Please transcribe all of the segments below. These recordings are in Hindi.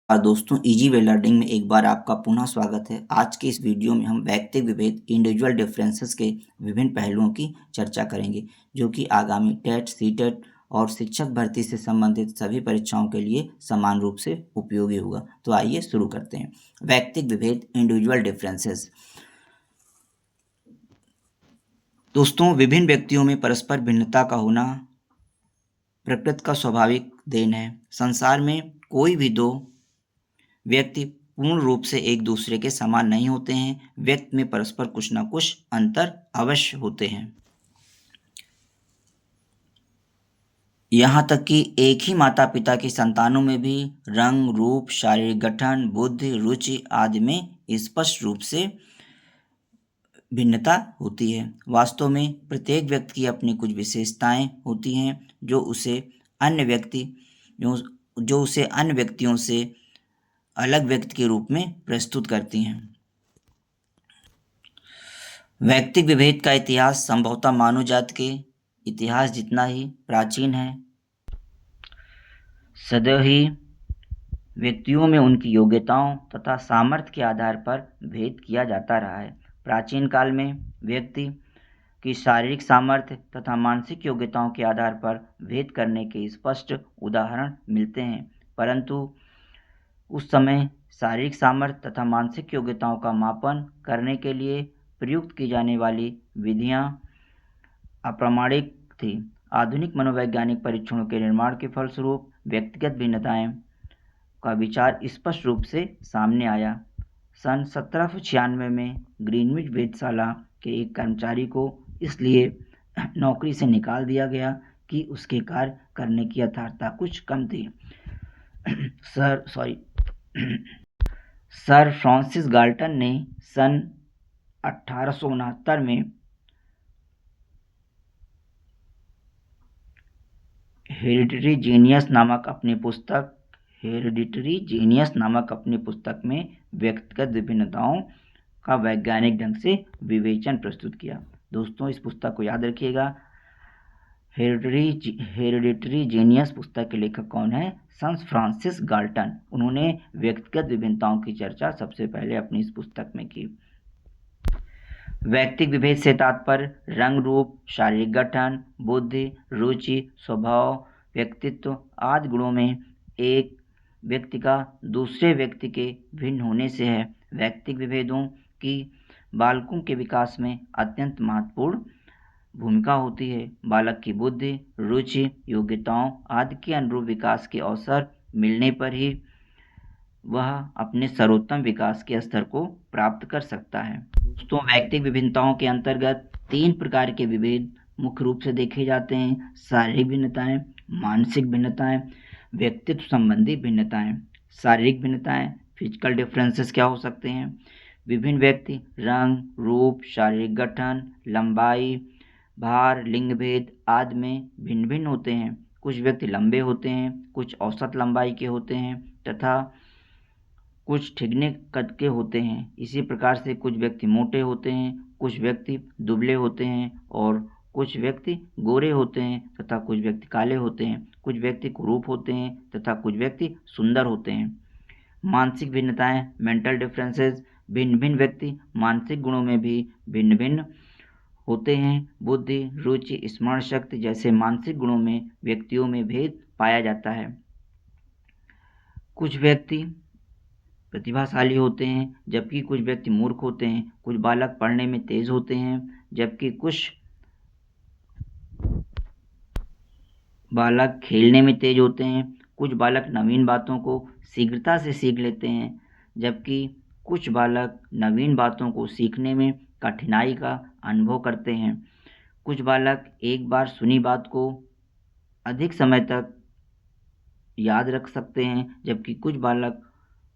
और दोस्तों इजी वे लर्निंग में एक बार आपका पुनः स्वागत है। आज के इस वीडियो में हम व्यक्तिगत विभेद इंडिविजुअल डिफरेंसेस के विभिन्न पहलुओं की चर्चा करेंगे, जो कि आगामी टेट, सीटेट और शिक्षक भर्ती से संबंधित सभी परीक्षाओं के लिए समान रूप से उपयोगी होगा। तो आइए शुरू करते हैं। व्यक्तिगत विभेद इंडिविजुअल डिफरेंसेस। दोस्तों, विभिन्न व्यक्तियों में परस्पर भिन्नता का होना प्रकृति का स्वाभाविक देन है। संसार में कोई भी दो व्यक्ति पूर्ण रूप से एक दूसरे के समान नहीं होते हैं। व्यक्ति में परस्पर कुछ न कुछ अंतर अवश्य होते हैं। यहाँ तक कि एक ही माता पिता की संतानों में भी रंग, रूप, शारीरिक गठन, बुद्धि, रुचि आदि में स्पष्ट रूप से भिन्नता होती है। वास्तव में प्रत्येक व्यक्ति की अपनी कुछ विशेषताएं होती हैं जो उसे अन्य व्यक्तियों से अलग व्यक्ति के रूप में प्रस्तुत करती हैं। व्यक्तिगत विभेद का इतिहास संभवतः मानव जाति के इतिहास जितना ही प्राचीन है। सदैव ही व्यक्तियों में उनकी योग्यताओं तथा सामर्थ्य के आधार पर भेद किया जाता रहा है। प्राचीन काल में व्यक्ति की शारीरिक सामर्थ्य तथा मानसिक योग्यताओं के आधार पर भेद करने के स्पष्ट उदाहरण मिलते हैं, परंतु उस समय शारीरिक सामर्थ्य तथा मानसिक योग्यताओं का मापन करने के लिए प्रयुक्त की जाने वाली विधियां अप्रामाणिक थी। आधुनिक मनोवैज्ञानिक परीक्षणों के निर्माण के फलस्वरूप व्यक्तिगत भिन्नताएं का विचार स्पष्ट रूप से सामने आया। सन 1796 में ग्रीनविच वेधशाला के एक कर्मचारी को इसलिए नौकरी से निकाल दिया गया कि उसके कार्य करने की यथार्थता कुछ कम थी। सर फ्रांसिस गाल्टन ने सन 1869 में हेरिडिटरी जीनियस नामक अपनी पुस्तक में व्यक्तिगत विभिन्नताओं का वैज्ञानिक ढंग से विवेचन प्रस्तुत किया। दोस्तों, इस पुस्तक को याद रखिएगा। हेरिडिटरी जीनियस पुस्तक के लेखक कौन है? Sir Francis Galton. उन्होंने व्यक्तिगत विभिन्नताओं की चर्चा सबसे पहले अपनी इस पुस्तक में की। व्यक्तिगत विभेद से तात्पर्य रंग, रूप, शारीरिक गठन, बुद्धि, रुचि, स्वभाव, व्यक्तित्व आदि गुणों में एक व्यक्ति का दूसरे व्यक्ति के भिन्न होने से है। व्यक्तिगत विभेदों की बालकों के विकास में अत्यंत महत्वपूर्ण भूमिका होती है। बालक की बुद्धि, रुचि, योग्यताओं आदि के अनुरूप विकास के अवसर मिलने पर ही वह अपने सर्वोत्तम विकास के स्तर को प्राप्त कर सकता है। दोस्तों, व्यक्तिगत विभिन्नताओं के अंतर्गत 3 प्रकार के विभेद मुख्य रूप से देखे जाते हैं: शारीरिक भिन्नताएं, मानसिक भिन्नताएं, व्यक्तित्व संबंधी भिन्नताएं। शारीरिक भिन्नताएं फिजिकल डिफरेंसेस क्या हो सकते हैं? विभिन्न व्यक्ति रंग, रूप, शारीरिक गठन, लंबाई, भार, लिंग भेद आदि में भिन्न भिन्न होते हैं। कुछ व्यक्ति लंबे होते हैं, कुछ औसत लंबाई के होते हैं तथा कुछ ठिगने कद के होते हैं। इसी प्रकार से कुछ व्यक्ति मोटे होते हैं, कुछ व्यक्ति दुबले होते हैं और कुछ व्यक्ति गोरे होते हैं तथा कुछ व्यक्ति काले होते हैं। कुछ व्यक्ति कुरूप होते हैं तथा कुछ व्यक्ति सुंदर होते हैं। मानसिक भिन्नताएं मेंटल डिफरेंसेस। भिन्न भिन्न व्यक्ति मानसिक गुणों में भी भिन्न भिन्न होते हैं। बुद्धि, रुचि, स्मरण शक्ति जैसे मानसिक गुणों में व्यक्तियों में भेद पाया जाता है। कुछ व्यक्ति प्रतिभाशाली होते हैं जबकि कुछ व्यक्ति मूर्ख होते हैं। कुछ बालक पढ़ने में तेज होते हैं जबकि कुछ बालक खेलने में तेज होते हैं। कुछ बालक नवीन बातों को शीघ्रता से सीख लेते हैं जबकि कुछ बालक नवीन बातों को सीखने में कठिनाई का अनुभव करते हैं। कुछ बालक एक बार सुनी बात को अधिक समय तक याद रख सकते हैं जबकि कुछ बालक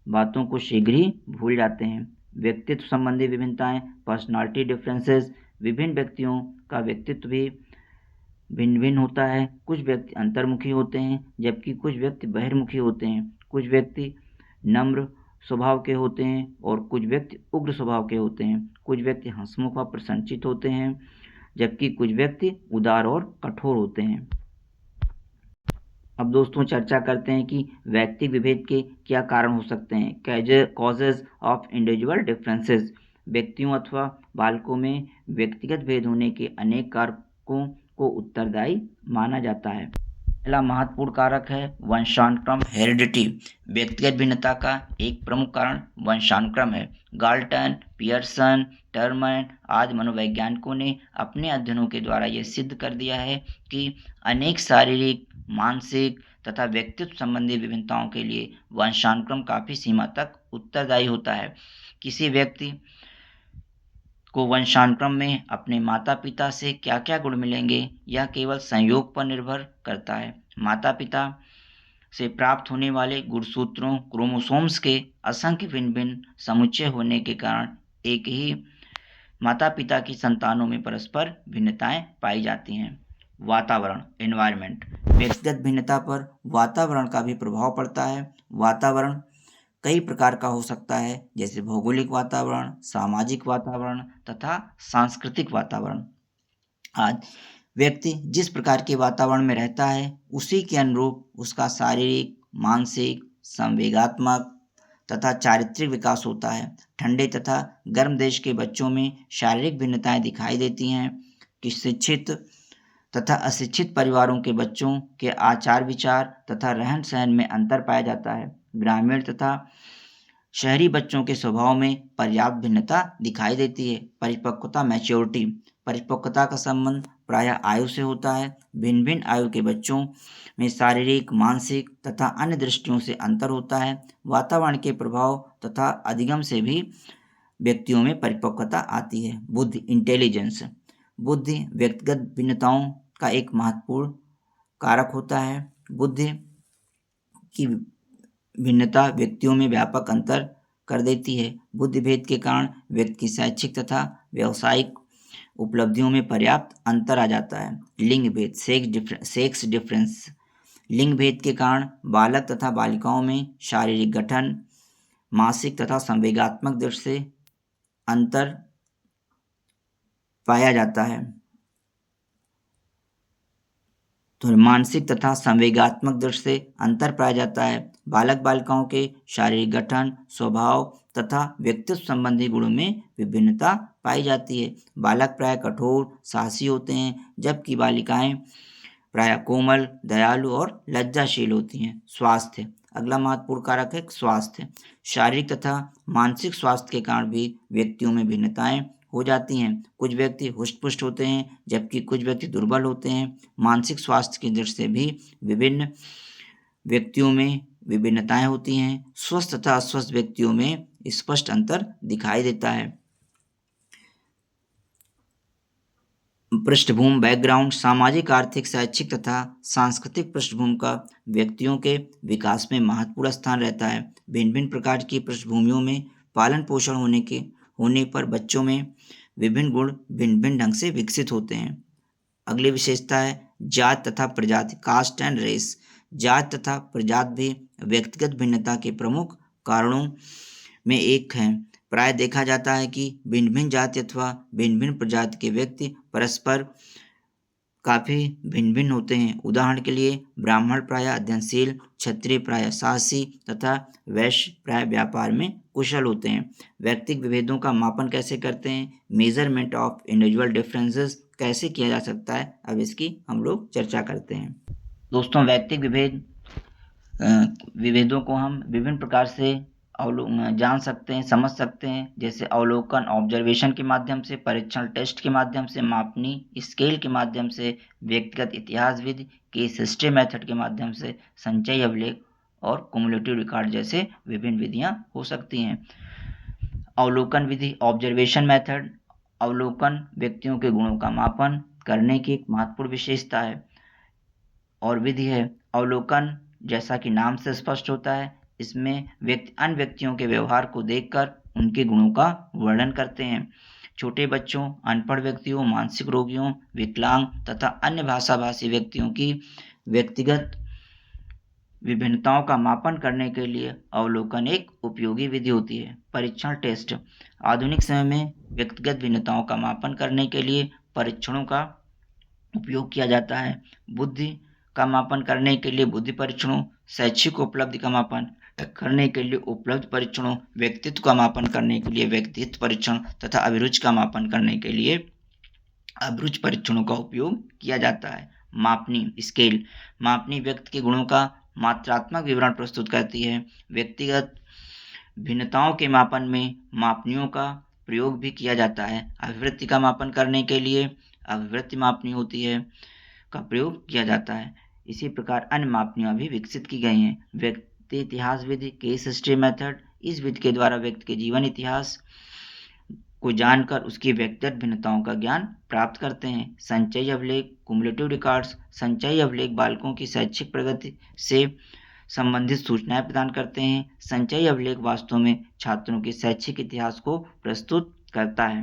बातों को शीघ्र ही भूल जाते हैं। व्यक्तित्व संबंधी विभिन्नताएं पर्सनालिटी डिफरेंसेस। विभिन्न व्यक्तियों का व्यक्तित्व भी भिन्न भिन्न होता है। कुछ व्यक्ति अंतर्मुखी होते हैं जबकि कुछ व्यक्ति बहिर्मुखी होते हैं। कुछ व्यक्ति नम्र स्वभाव के होते हैं और कुछ व्यक्ति उग्र स्वभाव के होते हैं। कुछ व्यक्ति हंसमुख व प्रसन्नचित्त होते हैं जबकि कुछ व्यक्ति उदार और कठोर होते हैं। अब दोस्तों चर्चा करते हैं कि व्यक्तिगत विभेद के क्या कारण हो सकते हैं। Causes of individual differences. व्यक्तियों अथवा बालकों में व्यक्तिगत भेद होने के अनेक कारकों को उत्तरदायी माना जाता है। पहला महत्वपूर्ण कारक है वंशानुक्रम, हेरिडिटी। व्यक्तिगत भिन्नता का एक प्रमुख कारण वंशानुक्रम है। गाल्टन, पियर्सन, टर्मन आदि मनोवैज्ञानिकों ने अपने अध्ययनों के द्वारा यह सिद्ध कर दिया है कि अनेक शारीरिक, मानसिक तथा व्यक्तित्व संबंधी विभिन्नताओं के लिए वंशानुक्रम काफी सीमा तक उत्तरदायी होता है। किसी व्यक्ति को वंशानुक्रम में अपने माता पिता से क्या क्या गुण मिलेंगे, यह केवल संयोग पर निर्भर करता है। माता पिता से प्राप्त होने वाले गुणसूत्रों, क्रोमोसोम्स के असंख्य भिन्न भिन्न समुच्चय होने के कारण एक ही माता पिता की संतानों में परस्पर भिन्नताएं पाई जाती हैं। वातावरण, एनवायरनमेंट। व्यक्तिगत भिन्नता पर वातावरण का भी प्रभाव पड़ता है। वातावरण कई प्रकार का हो सकता है, जैसे भौगोलिक वातावरण, सामाजिक वातावरण तथा सांस्कृतिक वातावरण। आज व्यक्ति जिस प्रकार के वातावरण में रहता है उसी के अनुरूप उसका शारीरिक, मानसिक, संवेगात्मक तथा चारित्रिक विकास होता है। ठंडे तथा गर्म देश के बच्चों में शारीरिक भिन्नताएं दिखाई देती हैं कि शिक्षित तथा अशिक्षित परिवारों के बच्चों के आचार विचार तथा रहन सहन में अंतर पाया जाता है। ग्रामीण तथा शहरी बच्चों के स्वभाव में पर्याप्त भिन्नता दिखाई देती है। परिपक्वता, मैच्योरिटी। परिपक्वता का संबंध प्रायः आयु से होता है। भिन्न भिन्न आयु के बच्चों में शारीरिक, मानसिक तथा अन्य दृष्टियों से अंतर होता है। वातावरण के प्रभाव तथा अधिगम से भी व्यक्तियों में परिपक्वता आती है। बुद्धि, इंटेलिजेंस। बुद्धि व्यक्तिगत भिन्नताओं का एक महत्वपूर्ण कारक होता है। बुद्धि की भिन्नता व्यक्तियों में व्यापक अंतर कर देती है। बुद्धि भेद के कारण व्यक्ति की शैक्षिक तथा व्यावसायिक उपलब्धियों में पर्याप्त अंतर आ जाता है। लिंग भेद, सेक्स डिफरेंस। लिंग भेद के कारण बालक तथा बालिकाओं में शारीरिक गठन, मानसिक तथा संवेगात्मक दृष्टि से अंतर पाया जाता है। तो मानसिक तथा संवेगात्मक दृष्टि से अंतर पाया जाता है। बालक बालिकाओं के शारीरिक गठन, स्वभाव तथा व्यक्तित्व संबंधी गुणों में विभिन्नता पाई जाती है। बालक प्राय कठोर, साहसी होते हैं, जबकि बालिकाएं प्राय कोमल, दयालु और लज्जाशील होती हैं। स्वास्थ्य। अगला महत्वपूर्ण कारक है स्वास्थ्य। शारीरिक तथा मानसिक स्वास्थ्य के कारण भी व्यक्तियों में भिन्नताएं हो जाती हैं। कुछ व्यक्ति हुष्ट-पुष्ट होते हैं, जबकि कुछ व्यक्ति दुर्बल होते हैं। मानसिक स्वास्थ्य की दृष्टि से भी विभिन्न व्यक्तियों में विभिन्नताएं होती हैं। स्वस्थ तथा अस्वस्थ व्यक्तियों में स्पष्ट अंतर दिखाई देता है। पृष्ठभूमि, बैकग्राउंड। सामाजिक, आर्थिक, शैक्षिक तथा सांस्कृतिक पृष्ठभूमि का व्यक्तियों के विकास में महत्वपूर्ण स्थान रहता है। भिन्न भिन्न प्रकार की पृष्ठभूमियों में पालन पोषण होने पर बच्चों में विभिन्न गुण भिन्न भिन्न ढंग से विकसित होते हैं। अगली विशेषता है जात तथा प्रजाति, कास्ट एंड रेस। जात तथा प्रजाति भी व्यक्तिगत भिन्नता के प्रमुख कारणों में एक है। प्राय देखा जाता है कि भिन्न भिन्न जाति अथवा भिन्न भिन्न प्रजाति के व्यक्ति परस्पर काफी भिन्न भिन्न होते हैं। उदाहरण के लिए ब्राह्मण प्राय अध्ययनशील, क्षत्रिय प्राय साहसी तथा वैश्य प्राय व्यापार में कुशल होते हैं। व्यक्तिगत विभेदों का मापन कैसे करते हैं? मेजरमेंट ऑफ इंडिविजुअल डिफरेंसेस कैसे किया जा सकता है, अब इसकी हम लोग चर्चा करते हैं। दोस्तों, व्यक्तिगत विभेदों को हम विभिन्न प्रकार से जान सकते हैं, समझ सकते हैं, जैसे अवलोकन, ऑब्जर्वेशन के माध्यम से, परीक्षण, टेस्ट के माध्यम से, मापनी स्केल के माध्यम से, व्यक्तिगत इतिहास विधि, केस हिस्ट्री मेथड के माध्यम से, संचयी अभिलेख और कुमुलेटिव रिकॉर्ड जैसे विभिन्न विधियां हो सकती हैं। अवलोकन विधि, ऑब्जर्वेशन मेथड। अवलोकन व्यक्तियों के गुणों का मापन करने की एक महत्वपूर्ण विशेषता है और विधि है। अवलोकन जैसा कि नाम से स्पष्ट होता है, इसमें व्यक्ति अन्य व्यक्तियों के व्यवहार को देखकर उनके गुणों का वर्णन करते हैं। छोटे बच्चों, अनपढ़ व्यक्तियों, मानसिक रोगियों, विकलांग तथा अन्य भाषाभाषी व्यक्तियों की व्यक्तिगत विभिन्नताओं का मापन करने के लिए अवलोकन एक उपयोगी विधि होती है। परीक्षण, टेस्ट। आधुनिक समय में व्यक्तिगत भिन्नताओं का मापन करने के लिए परीक्षणों का उपयोग किया जाता है। बुद्धि का मापन करने के लिए बुद्धि परीक्षणों, शैक्षिक उपलब्धि का मापन करने के लिए उपलब्धि परीक्षणों, व्यक्तित्व का मापन करने के लिए व्यक्तित्व परीक्षण तथा अभिरुचि का मापन करने के लिए अभिरुचि परीक्षणों का उपयोग किया जाता है। मापनी स्केल मापनी व्यक्ति के गुणों का मात्रात्मक विवरण प्रस्तुत करती है। व्यक्तिगत भिन्नताओं के मापन में मापनियों का प्रयोग भी किया जाता है। अभिवृत्ति का मापन करने के लिए अभिवृत्ति मापनी होती है का प्रयोग किया जाता है। इसी प्रकार अन्य मापनियाँ भी विकसित की गई हैं। व्यक्ति इतिहास विधि केस हिस्ट्री मेथड, इस विधि के द्वारा व्यक्ति के जीवन इतिहास को जानकर उसकी व्यक्तिगत भिन्नताओं का ज्ञान प्राप्त करते हैं। संचयी अभिलेख कुमुलेटिव रिकॉर्ड्स, संचयी अभिलेख बालकों की शैक्षिक प्रगति से संबंधित सूचनाएं प्रदान करते हैं। संचयी अभिलेख वास्तव में छात्रों के शैक्षिक इतिहास को प्रस्तुत करता है।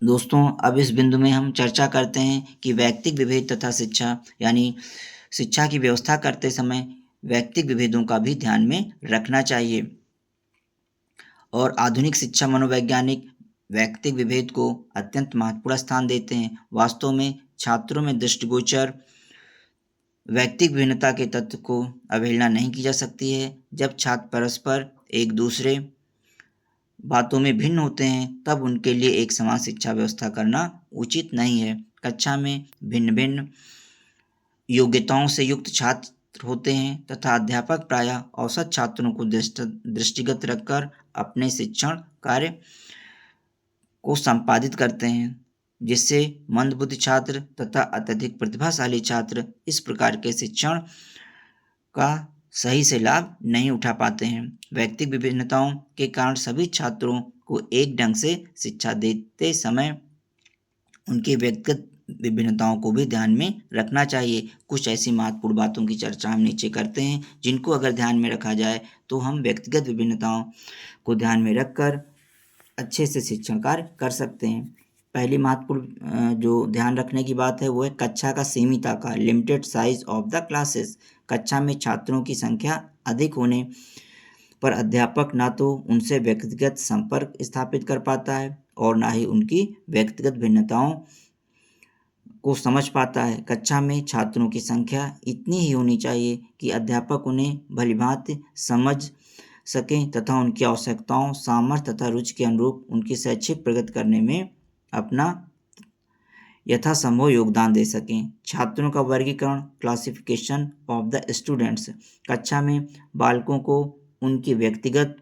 दोस्तों, अब इस बिंदु में हम चर्चा करते हैं कि व्यक्तिक विभेद तथा शिक्षा यानी शिक्षा की व्यवस्था करते समय व्यक्तिक विभेदों का भी ध्यान में रखना चाहिए। और आधुनिक शिक्षा मनोवैज्ञानिक व्यक्तिक विभेद को अत्यंत महत्वपूर्ण स्थान देते हैं। वास्तव में छात्रों में दृष्टिगोचर व्यक्तिक भिन्नता के तत्व को अवहेलना नहीं की जा सकती है। जब छात्र परस्पर एक दूसरे बातों में भिन्न होते हैं तब उनके लिए एक समान शिक्षा व्यवस्था करना उचित नहीं है। कक्षा में भिन्न भिन्न योग्यताओं से युक्त छात्र होते हैं तथा अध्यापक प्रायः औसत छात्रों को दृष्टिगत रखकर अपने शिक्षण कार्य को संपादित करते हैं, जिससे मंदबुद्धि छात्र तथा अत्यधिक प्रतिभाशाली छात्र इस प्रकार के शिक्षण का सही से लाभ नहीं उठा पाते हैं। व्यक्तिगत विभिन्नताओं के कारण सभी छात्रों को एक ढंग से शिक्षा देते समय उनकी व्यक्तिगत विभिन्नताओं को भी ध्यान में रखना चाहिए। कुछ ऐसी महत्वपूर्ण बातों की चर्चा हम नीचे करते हैं जिनको अगर ध्यान में रखा जाए तो हम व्यक्तिगत विभिन्नताओं को ध्यान में रखकर अच्छे से शिक्षण कार्य कर सकते हैं। पहली महत्वपूर्ण जो ध्यान रखने की बात है वो है कक्षा का सीमित आकार, limited size of the classes. कक्षा में छात्रों की संख्या अधिक होने पर अध्यापक ना तो उनसे व्यक्तिगत संपर्क स्थापित कर पाता है और ना ही उनकी व्यक्तिगत भिन्नताओं को समझ पाता है। कक्षा में छात्रों की संख्या इतनी ही होनी चाहिए कि अध्यापक उन्हें भलीभांति समझ सकें तथा उनकी आवश्यकताओं, सामर्थ्य तथा रुचि के अनुरूप उनकी शैक्षिक प्रगति करने में अपना यथासंभव योगदान दे सकें। छात्रों का वर्गीकरण, क्लासिफिकेशन ऑफ द स्टूडेंट्स। कक्षा में बालकों को उनकी व्यक्तिगत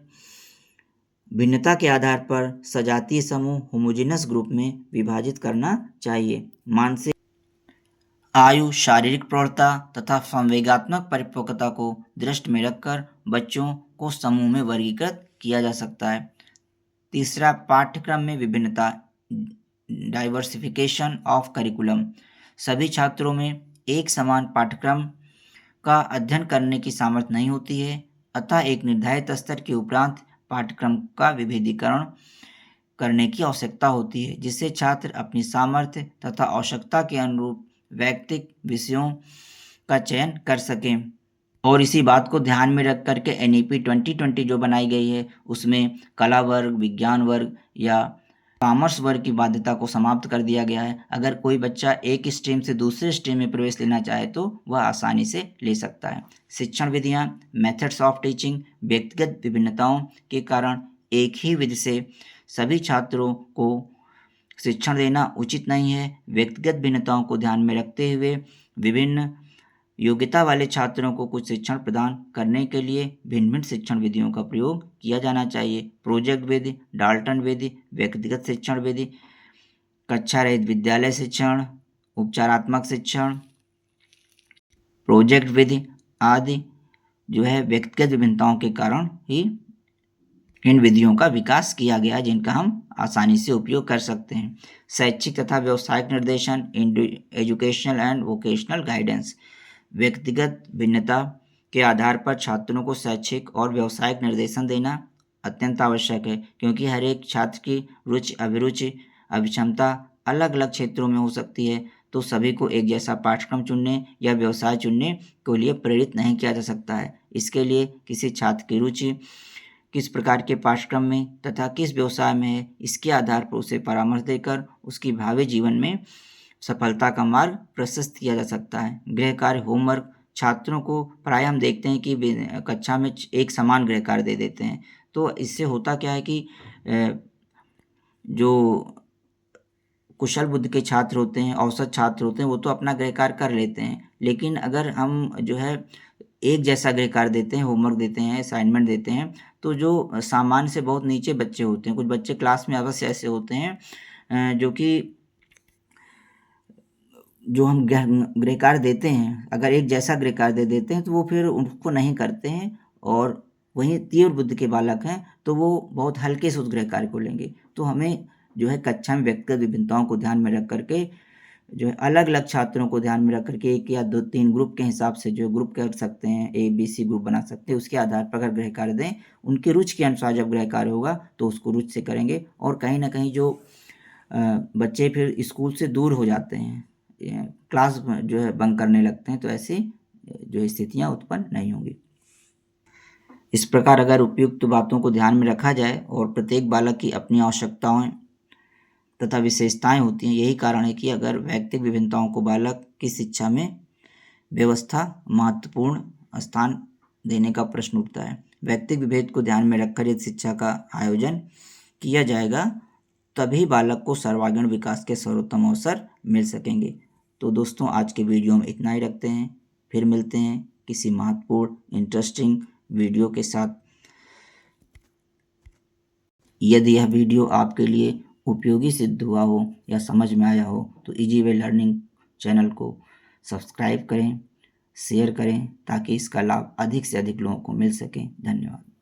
भिन्नता के आधार पर सजातीय समूह होमोजेनस ग्रुप में विभाजित करना चाहिए। मानसिक आयु, शारीरिक प्रौढ़ता तथा संवेगात्मक परिपक्वता को दृष्टि में रखकर बच्चों को समूह में वर्गीकृत किया जा सकता है। तीसरा, पाठ्यक्रम में विभिन्नता, डाइवर्सिफिकेशन ऑफ करिकुलम। सभी छात्रों में एक समान पाठ्यक्रम का अध्ययन करने की सामर्थ्य नहीं होती है, अतः एक निर्धारित स्तर के उपरांत पाठ्यक्रम का विभेदीकरण करने की आवश्यकता होती है, जिससे छात्र अपनी सामर्थ्य तथा आवश्यकता के अनुरूप वैयक्तिक विषयों का चयन कर सकें। और इसी बात को ध्यान में रख करके NEP 2020 जो बनाई गई है उसमें कला वर्ग, विज्ञान वर्ग या कॉमर्स वर्ग की बाध्यता को समाप्त कर दिया गया है। अगर कोई बच्चा एक स्ट्रीम से दूसरे स्ट्रीम में प्रवेश लेना चाहे तो वह आसानी से ले सकता है। शिक्षण विधियाँ, मेथड्स ऑफ टीचिंग। व्यक्तिगत विभिन्नताओं के कारण एक ही विधि से सभी छात्रों को शिक्षण देना उचित नहीं है। व्यक्तिगत भिन्नताओं को ध्यान में रखते हुए विभिन्न योग्यता वाले छात्रों को कुछ शिक्षण प्रदान करने के लिए भिन्न भिन्न शिक्षण विधियों का प्रयोग किया जाना चाहिए। प्रोजेक्ट विधि, डाल्टन विधि, व्यक्तिगत शिक्षण विधि, कक्षा रहित विद्यालय शिक्षण, उपचारात्मक शिक्षण, प्रोजेक्ट विधि आदि जो है व्यक्तिगत विभिन्नताओं के कारण ही इन विधियों का विकास किया गया जिनका हम आसानी से उपयोग कर सकते हैं। शैक्षिक तथा व्यावसायिक निर्देशन, एजुकेशनल एंड वोकेशनल गाइडेंस। व्यक्तिगत भिन्नता के आधार पर छात्रों को शैक्षिक और व्यावसायिक निर्देशन देना अत्यंत आवश्यक है, क्योंकि हर एक छात्र की रुचि, अभिरुचि, अभिक्षमता अलग अलग क्षेत्रों में हो सकती है, तो सभी को एक जैसा पाठ्यक्रम चुनने या व्यवसाय चुनने के लिए प्रेरित नहीं किया जा सकता है। इसके लिए किसी छात्र की रुचि किस प्रकार के पाठ्यक्रम में तथा किस व्यवसाय में है, इसके आधार पर उसे परामर्श देकर उसकी भावी जीवन में सफलता का मार्ग प्रशस्त किया जा सकता है। गृह कार्य होमवर्क छात्रों को प्रायः हम देखते हैं कि कक्षा में एक समान गृह कार्य दे देते हैं। तो इससे होता क्या है कि जो कुशल बुद्धि के छात्र होते हैं, औसत छात्र होते हैं, वो तो अपना गृह कार्य कर लेते हैं। लेकिन अगर हम जो है एक जैसा गृह कार्य देते हैं, होमवर्क देते हैं, असाइनमेंट देते हैं, तो जो सामान्य से बहुत नीचे बच्चे होते हैं, कुछ बच्चे क्लास में अवश्य ऐसे होते हैं जो कि जो हम गृह कार्य देते हैं, अगर एक जैसा गृह कार्य दे देते हैं तो वो फिर उसको नहीं करते हैं, और वहीं तीव्र बुद्धि के बालक हैं तो वो बहुत हल्के से उस गृह कार्य को लेंगे। तो हमें जो है कक्षा में व्यक्तिगत विभिन्नताओं को ध्यान में रख करके जो है अलग-अलग छात्रों को ध्यान में रख करके 1 या 2-3 ग्रुप के हिसाब से जो ग्रुप कर सकते हैं, ए, बी, सी ग्रुप बना सकते हैं। उसके आधार पर अगर गृह कार्य दें, उनकी रुचि के अनुसार जब गृह कार्य होगा तो उसको रुचि से करेंगे। और कहीं न कहीं जो बच्चे फिर स्कूल से दूर हो जाते हैं, क्लास जो है बंक करने लगते हैं, तो ऐसी जो स्थितियाँ उत्पन्न नहीं होंगी। इस प्रकार अगर उपयुक्त बातों को ध्यान में रखा जाए और प्रत्येक बालक की अपनी आवश्यकताएं तथा विशेषताएं होती हैं, यही कारण है कि अगर व्यक्तिगत विभिन्नताओं को बालक की शिक्षा में व्यवस्था महत्वपूर्ण स्थान देने का प्रश्न उठता है। व्यक्तिगत विभेद को ध्यान में रखकर यदि शिक्षा का आयोजन किया जाएगा, तभी बालक को सर्वांगीण विकास के सर्वोत्तम अवसर मिल सकेंगे। तो दोस्तों, आज के वीडियो में इतना ही रखते हैं। फिर मिलते हैं किसी महत्वपूर्ण इंटरेस्टिंग वीडियो के साथ। यदि यह वीडियो आपके लिए उपयोगी सिद्ध हुआ हो या समझ में आया हो तो इजी वे लर्निंग चैनल को सब्सक्राइब करें, शेयर करें ताकि इसका लाभ अधिक से अधिक लोगों को मिल सके। धन्यवाद।